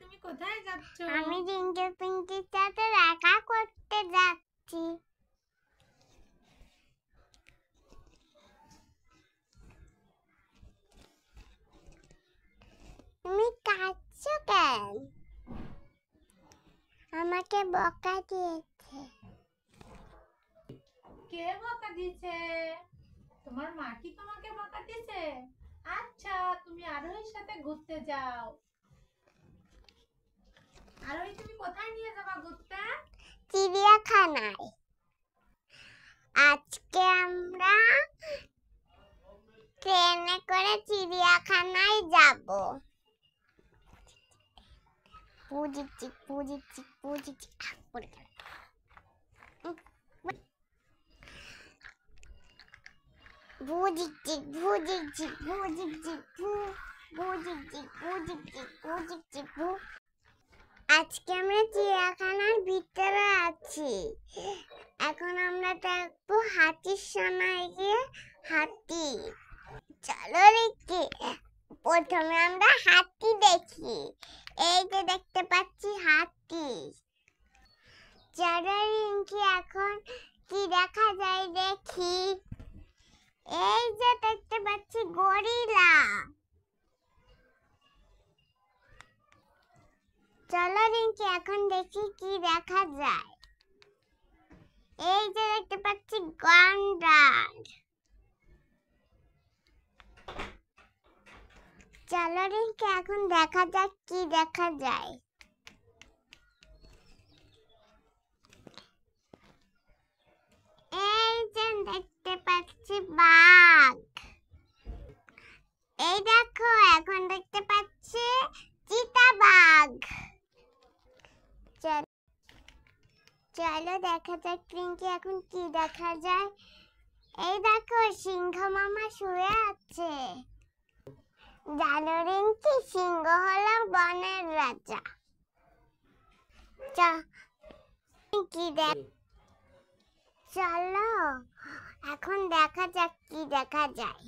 তুমি কোথায় যাচ্ছ? আমি রিঙ্কি পিঙ্কির সাথে দেখা করতে যাচ্ছি। তুমি কাঁদছো কেন? আমাকে বকা দিয়েছে। কে বকা দিয়েছে? তোমার মা কি তোমাকে বকা দিয়েছে? আচ্ছা, তুমি আরোহীর সাথে ঘুরতে যাও। আরোহী, তুমি কোথায় নিয়ে যাবা ঘুরতে? চিড়িয়াখানায়। আজকে আমরা ট্রেনে করে চিড়িয়াখানায় যাব। বুঝেছি বুঝেছি বুঝেছি। বুঝেছি বুঝেছি বুঝেছি বুঝেছি বুঝেছি বুঝেছি। আজকে আমরা চিড়িয়াখানার ভিতরে আছি। এখন আমরা দেখবো হাতির সামনে গিয়ে হাতি। চলো রিঙ্কি, প্রথমে আমরা হাতি দেখি। এই যে দেখতে পাচ্ছি হাতি। চলো রিঙ্কি, এখন কি দেখা যায় দেখি। এই যে দেখতে পাচ্ছি গরিলা। চলো রিঙ্কি, এখন দেখি কি দেখা যায়। এই যে দেখতে পাচ্ছি গন্ডার। চলো রিঙ্কি, এখন দেখা যাক কি দেখা যায়। এই যে দেখতে পাচ্ছি বাঘ। এই দেখো, এখন দেখতে পাচ্ছি চিতাবাঘ। চলো দেখা যাক রিঙ্কি, এখন কি দেখা যায়। এই দেখো, সিংহ মামা শুয়ে আছে। জানো রিঙ্কি, সিংহ হলো বনের রাজা। চলো এখন দেখা যাক কি দেখা যায়।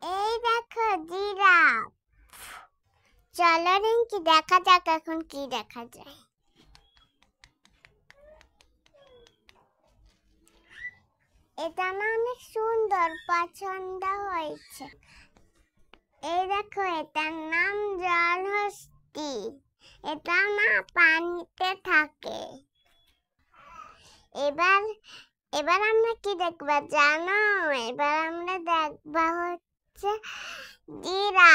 এই দেখো জিরাফ। চলো রিঙ্কি, দেখা যাক এখন কি দেখা যায়। এটা না অনেক সুন্দর, পছন্দ হয়েছে। এই দেখো, এটার নাম জলহস্তি। এটা না পানিতে থাকে। এবার আমরা কি দেখবা জানো? এবার আমরা দেখবা হচ্ছে জিরাফ।